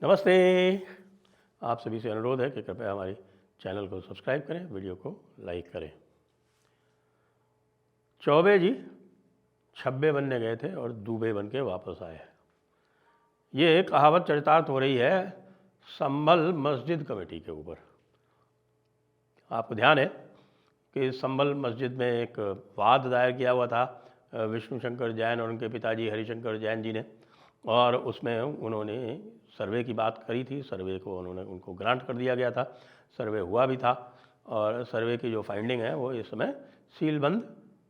नमस्ते। आप सभी से अनुरोध है कि कृपया हमारे चैनल को सब्सक्राइब करें, वीडियो को लाइक करें। चौबे जी छब्बे बनने गए थे और दूबे बन के वापस आए। ये कहावत चरितार्थ हो रही है संभल मस्जिद कमेटी के ऊपर। आपको ध्यान है कि संभल मस्जिद में एक वाद दायर किया हुआ था विष्णु शंकर जैन और उनके पिताजी हरिशंकर जैन जी ने, और उसमें उन्होंने सर्वे की बात करी थी। सर्वे को उनको ग्रांट कर दिया गया था, सर्वे हुआ भी था और सर्वे की जो फाइंडिंग है वो इस समय सीलबंद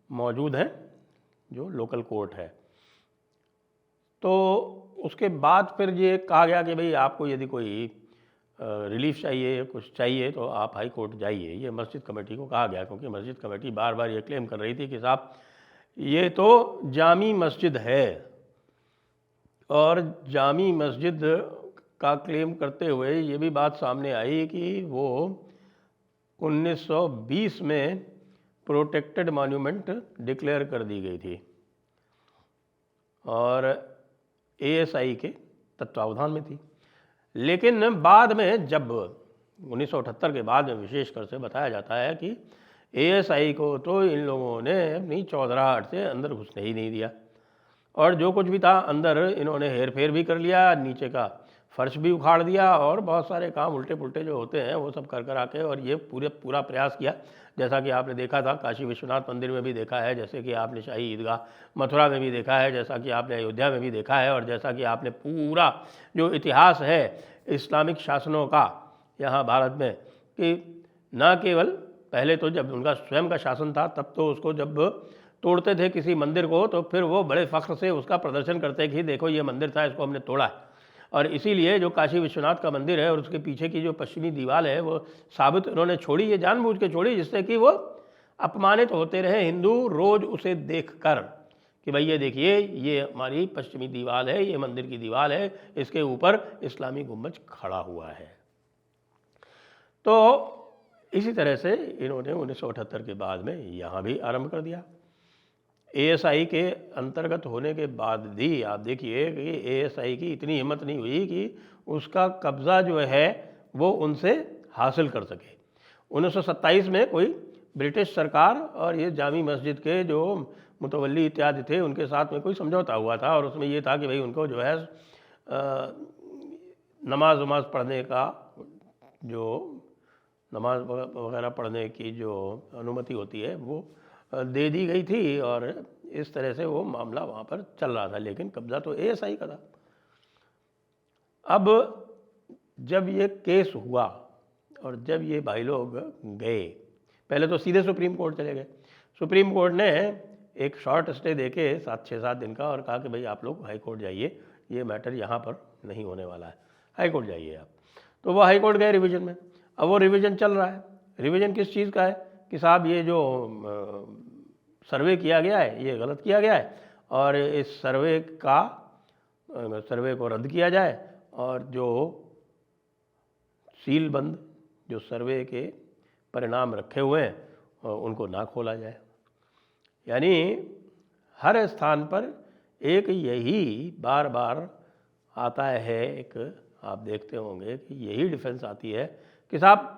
मौजूद हैं, जो लोकल कोर्ट है। तो उसके बाद फिर ये कहा गया कि भाई आपको यदि कोई रिलीफ चाहिए, कुछ चाहिए तो आप हाई कोर्ट जाइए। ये मस्जिद कमेटी को कहा गया, क्योंकि मस्जिद कमेटी बार बार ये क्लेम कर रही थी कि साहब ये तो जामी मस्जिद है, और जामी मस्जिद का क्लेम करते हुए ये भी बात सामने आई कि वो 1920 में प्रोटेक्टेड मॉन्यूमेंट डिक्लेयर कर दी गई थी और एएसआई के तत्वावधान में थी। लेकिन बाद में जब 1978 के बाद में विशेषकर से बताया जाता है कि एएसआई को तो इन लोगों ने अपनी चौधराहट से अंदर घुसने ही नहीं दिया, और जो कुछ भी था अंदर इन्होंने हेर फेर भी कर लिया, नीचे का फर्श भी उखाड़ दिया और बहुत सारे काम उल्टे पुल्टे जो होते हैं वो सब कर आके, और ये पूरा प्रयास किया। जैसा कि आपने देखा था काशी विश्वनाथ मंदिर में भी देखा है, जैसे कि आपने शाही ईदगाह मथुरा में भी देखा है, जैसा कि आपने अयोध्या में भी देखा है, और जैसा कि आपने पूरा जो इतिहास है इस्लामिक शासनों का यहाँ भारत में, कि न केवल पहले तो जब उनका स्वयं का शासन था तब तो उसको जब तोड़ते थे किसी मंदिर को तो फिर वो बड़े फ़ख्र से उसका प्रदर्शन करते कि देखो ये मंदिर था, इसको हमने तोड़ा है। और इसीलिए जो काशी विश्वनाथ का मंदिर है और उसके पीछे की जो पश्चिमी दीवार है वो साबित उन्होंने छोड़ी, ये जानबूझ के छोड़ी, जिससे कि वो अपमानित होते रहे हिंदू रोज़ उसे देखकर कि भाई ये देखिए ये हमारी पश्चिमी दीवार है, ये मंदिर की दीवार है, इसके ऊपर इस्लामी गुंबज खड़ा हुआ है। तो इसी तरह से इन्होंने 1978 के बाद में यहाँ भी आरंभ कर दिया। एएसआई के अंतर्गत होने के बाद भी आप देखिए कि एएसआई की इतनी हिम्मत नहीं हुई कि उसका कब्ज़ा जो है वो उनसे हासिल कर सके। 1927 में कोई ब्रिटिश सरकार और ये जामी मस्जिद के जो मुतवल्ली इत्यादि थे उनके साथ में कोई समझौता हुआ था, और उसमें ये था कि भाई उनको जो है नमाज वमाज पढ़ने का, जो नमाज वगैरह पढ़ने की जो अनुमति होती है वो दे दी गई थी, और इस तरह से वो मामला वहाँ पर चल रहा था। लेकिन कब्ज़ा तो एएसआई का था। अब जब ये केस हुआ और जब ये भाई लोग गए, पहले तो सीधे सुप्रीम कोर्ट चले गए। सुप्रीम कोर्ट ने एक शॉर्ट स्टे देके 6-7 दिन का, और कहा कि भाई आप लोग हाई कोर्ट जाइए, ये मैटर यहाँ पर नहीं होने वाला है, हाई कोर्ट जाइए आप। तो वो हाई कोर्ट गए रिवीजन में। अब वो रिवीजन चल रहा है। रिवीजन किस चीज़ का है कि साहब ये जो सर्वे किया गया है ये गलत किया गया है, और इस सर्वे को रद्द किया जाए, और जो सीलबंद जो सर्वे के परिणाम रखे हुए हैं उनको ना खोला जाए। यानी हर स्थान पर एक यही बार बार आता है, एक आप देखते होंगे कि यही डिफेंस आती है कि साहब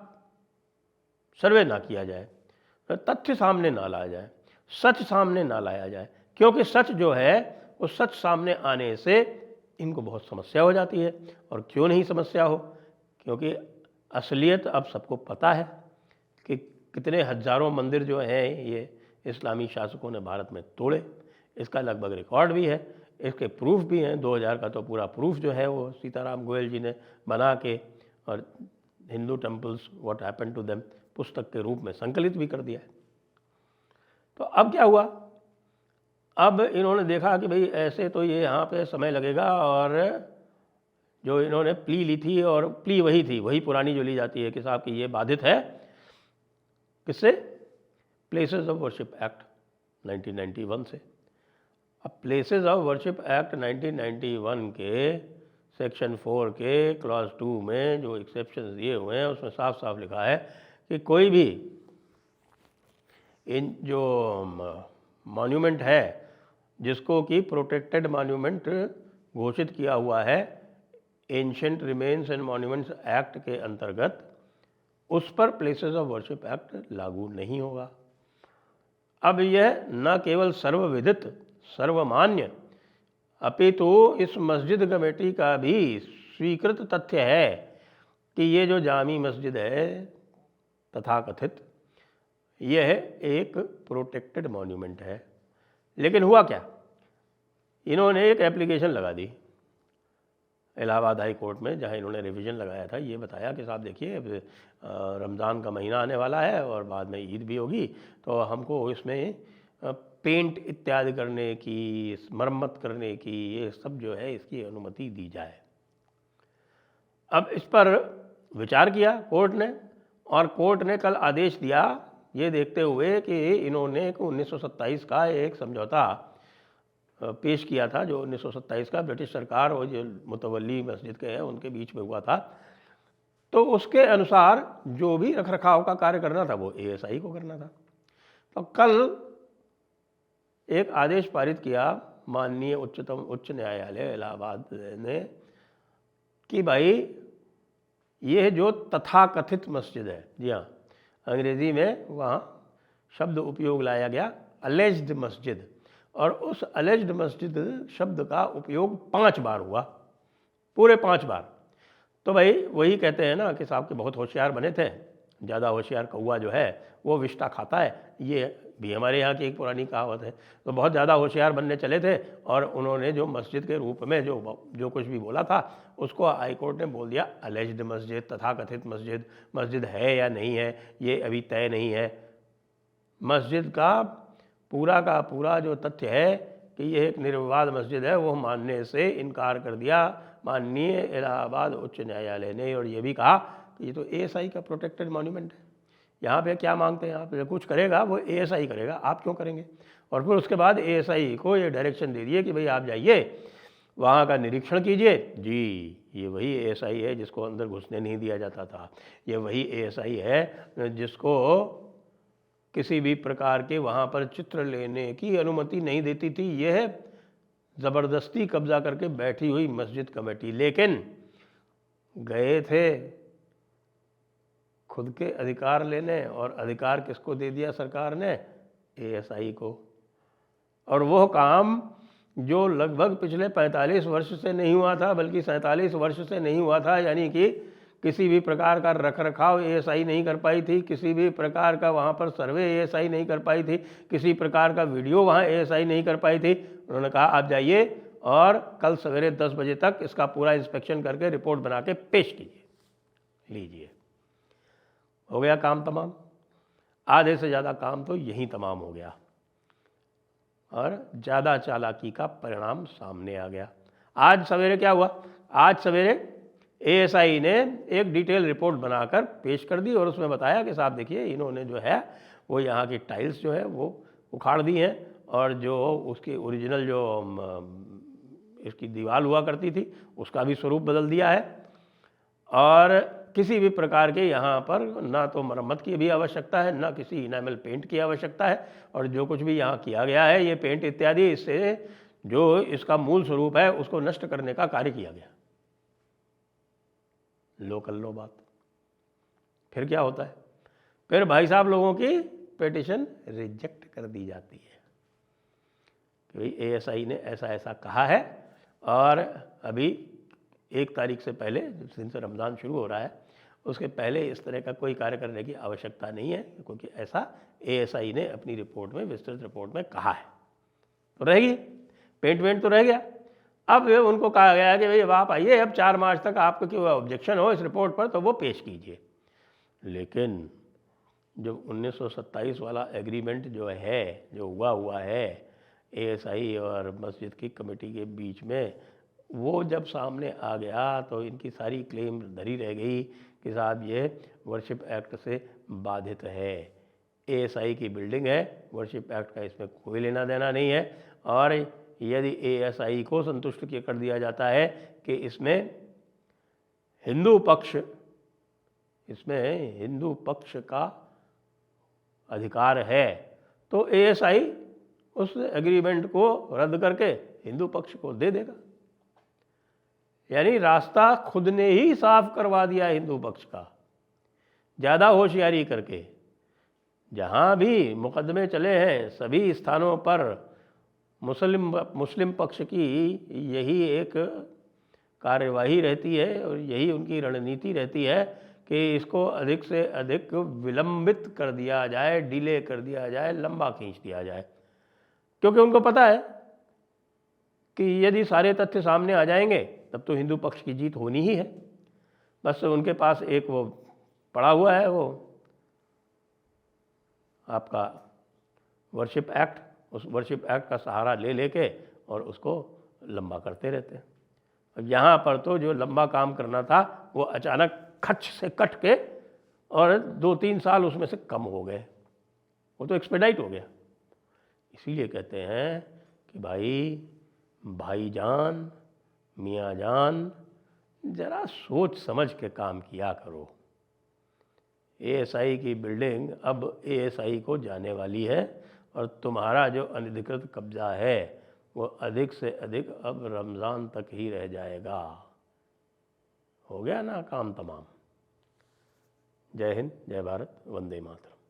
सर्वे ना किया जाए, तथ्य सामने ना लाया जाए, सच सामने ना लाया जाए, क्योंकि सच जो है वो सच सामने आने से इनको बहुत समस्या हो जाती है। और क्यों नहीं समस्या हो, क्योंकि असलियत अब सबको पता है कि कितने हजारों मंदिर जो हैं ये इस्लामी शासकों ने भारत में तोड़े। इसका लगभग रिकॉर्ड भी है, इसके प्रूफ भी हैं। 2000 का तो पूरा प्रूफ जो है वो सीताराम गोयल जी ने बना के और Hindu temples what happened to them पुस्तक के रूप में संकलित भी कर दिया है। तो अब क्या हुआ, अब इन्होंने देखा कि भाई ऐसे तो ये यहाँ पे समय लगेगा, और जो इन्होंने प्ली ली थी, और प्ली वही थी, वही पुरानी जो ली जाती है कि साहब कि ये बाधित है किससे, प्लेसेस ऑफ वर्शिप एक्ट 1991 से। अब प्लेसेस ऑफ वर्शिप एक्ट 1991 के सेक्शन 4 के क्लॉज 2 में जो एक्सेप्शन दिए हुए हैं उसमें साफ साफ लिखा है कि कोई भी इन जो मॉन्यूमेंट है जिसको कि प्रोटेक्टेड मॉन्यूमेंट घोषित किया हुआ है ancient remains and monuments act के अंतर्गत उस पर प्लेसेस ऑफ वर्शिप एक्ट लागू नहीं होगा। अब यह न केवल सर्वविदित सर्वमान्य अपितु इस मस्जिद कमेटी का भी स्वीकृत तथ्य है कि ये जो जामी मस्जिद है तथाकथित, यह एक प्रोटेक्टेड मॉन्यूमेंट है। लेकिन हुआ क्या, इन्होंने एक एप्लीकेशन लगा दी इलाहाबाद हाई कोर्ट में, जहां इन्होंने रिवीजन लगाया था। ये बताया कि साहब देखिए अब रमज़ान का महीना आने वाला है और बाद में ईद भी होगी, तो हमको इसमें पेंट इत्यादि करने की, मरम्मत करने की, ये सब जो है इसकी अनुमति दी जाए। अब इस पर विचार किया कोर्ट ने, और कोर्ट ने कल आदेश दिया ये देखते हुए कि इन्होंने 1927 का एक समझौता पेश किया था, जो 1927 का ब्रिटिश सरकार और जो मुतवल्ली मस्जिद के हैं उनके बीच में हुआ था। तो उसके अनुसार जो भी रखरखाव का कार्य करना था वो ASI को करना था। तो कल एक आदेश पारित किया माननीय उच्च न्यायालय इलाहाबाद ने कि भाई ये जो तथाकथित मस्जिद है, जी हाँ, अंग्रेज़ी में वहाँ शब्द उपयोग लाया गया अलेज्ड मस्जिद, और उस अलेज्ड मस्जिद शब्द का उपयोग 5 बार हुआ, पूरे 5 बार। तो भाई वही कहते हैं ना कि साहब के बहुत होशियार बने थे, ज़्यादा होशियार कौवा जो है वो विष्ठा खाता है, ये भी हमारे यहाँ की एक पुरानी कहावत है। तो बहुत ज़्यादा होशियार बनने चले थे और उन्होंने जो मस्जिद के रूप में जो कुछ भी बोला था उसको हाई कोर्ट ने बोल दिया अलेज्ड मस्जिद, तथाकथित मस्जिद। मस्जिद है या नहीं है ये अभी तय नहीं है। मस्जिद का पूरा जो तथ्य है कि यह एक निर्विवाद मस्जिद है वो मानने से इनकार कर दिया माननीय इलाहाबाद उच्च न्यायालय ने, और ये भी कहा कि ये तो ASI का प्रोटेक्टेड मॉन्यूमेंट है, यहाँ पे क्या मांगते हैं आप, जो कुछ करेगा वो ASI करेगा, आप क्यों करेंगे। और फिर उसके बाद ASI को ये डायरेक्शन दे दिए कि भाई आप जाइए वहाँ का निरीक्षण कीजिए। जी, ये वही ASI है जिसको अंदर घुसने नहीं दिया जाता था, ये वही ASI है जिसको किसी भी प्रकार के वहाँ पर चित्र लेने की अनुमति नहीं देती थी। यह ज़बरदस्ती कब्जा करके बैठी हुई मस्जिद कमेटी, लेकिन गए थे खुद के अधिकार लेने, और अधिकार किसको दे दिया सरकार ने, ASI को। और वो काम जो लगभग पिछले 45 वर्ष से नहीं हुआ था, बल्कि 47 वर्ष से नहीं हुआ था, यानी कि किसी भी प्रकार का रखरखाव ASI नहीं कर पाई थी, किसी भी प्रकार का वहाँ पर सर्वे ASI नहीं कर पाई थी, किसी प्रकार का वीडियो वहाँ ASI नहीं कर पाई थी। उन्होंने कहा आप जाइए और कल सवेरे 10 बजे तक इसका पूरा इंस्पेक्शन करके रिपोर्ट बना के पेश कीजिए, लीजिए। हो गया काम तमाम। आधे से ज़्यादा काम तो यहीं तमाम हो गया, और ज़्यादा चालाकी का परिणाम सामने आ गया। आज सवेरे क्या हुआ, आज सवेरे ASI ने एक डिटेल रिपोर्ट बनाकर पेश कर दी और उसमें बताया कि साहब देखिए इन्होंने जो है वो यहाँ की टाइल्स जो है वो उखाड़ दी हैं, और जो उसकी ओरिजिनल जो इसकी दीवार हुआ करती थी उसका भी स्वरूप बदल दिया है, और किसी भी प्रकार के यहाँ पर ना तो मरम्मत की भी आवश्यकता है, ना किसी इनामल पेंट की आवश्यकता है, और जो कुछ भी यहाँ किया गया है ये पेंट इत्यादि, इससे जो इसका मूल स्वरूप है उसको नष्ट करने का कार्य किया गया। लो कर लो बात। फिर क्या होता है, फिर भाई साहब लोगों की पिटीशन रिजेक्ट कर दी जाती है कि भाई ASI ने ऐसा ऐसा कहा है, और अभी 1 तारीख से पहले, जिस दिन से रमज़ान शुरू हो रहा है उसके पहले इस तरह का कोई कार्य करने की आवश्यकता नहीं है, क्योंकि ऐसा ASI ने अपनी रिपोर्ट में, विस्तृत रिपोर्ट में कहा है। तो रहेगी पेंट वेंट तो रह गया। अब उनको कहा गया कि भाई अब आप आइए, अब 4 मार्च तक आपको क्यों ऑब्जेक्शन हो इस रिपोर्ट पर तो वो पेश कीजिए। लेकिन जो 1927 वाला एग्रीमेंट जो है, जो हुआ है ASI और मस्जिद की कमेटी के बीच में, वो जब सामने आ गया तो इनकी सारी क्लेम धरी रह गई कि साहब ये वर्शिप एक्ट से बाधित है। ASI की बिल्डिंग है, वर्शिप एक्ट का इसमें कोई लेना देना नहीं है, और यदि ASI को संतुष्ट कर दिया जाता है कि इसमें हिंदू पक्ष का अधिकार है, तो ASI उस एग्रीमेंट को रद्द करके हिंदू पक्ष को दे देगा। यानी रास्ता खुद ने ही साफ करवा दिया हिंदू पक्ष का, ज़्यादा होशियारी करके। जहाँ भी मुकदमे चले हैं सभी स्थानों पर मुस्लिम पक्ष की यही एक कार्यवाही रहती है और यही उनकी रणनीति रहती है कि इसको अधिक से अधिक विलंबित कर दिया जाए, डिले कर दिया जाए, लंबा खींच दिया जाए, क्योंकि उनको पता है कि यदि सारे तथ्य सामने आ जाएंगे तब तो हिंदू पक्ष की जीत होनी ही है। बस उनके पास एक वो पड़ा हुआ है, वो आपका वर्शिप एक्ट, उस वर्शिप एक्ट का सहारा ले लेके और उसको लंबा करते रहते हैं। अब यहाँ पर तो जो लंबा काम करना था वो अचानक खच से कट के और 2-3 साल उसमें से कम हो गए, वो तो एक्सपेडाइट हो गया। इसीलिए कहते हैं कि भाईजान, मियाँ जान, ज़रा सोच समझ के काम किया करो। एएसआई की बिल्डिंग अब एएसआई को जाने वाली है और तुम्हारा जो अनधिकृत कब्जा है वो अधिक से अधिक अब रमज़ान तक ही रह जाएगा। हो गया ना काम तमाम। जय हिंद, जय भारत, वंदे मातरम।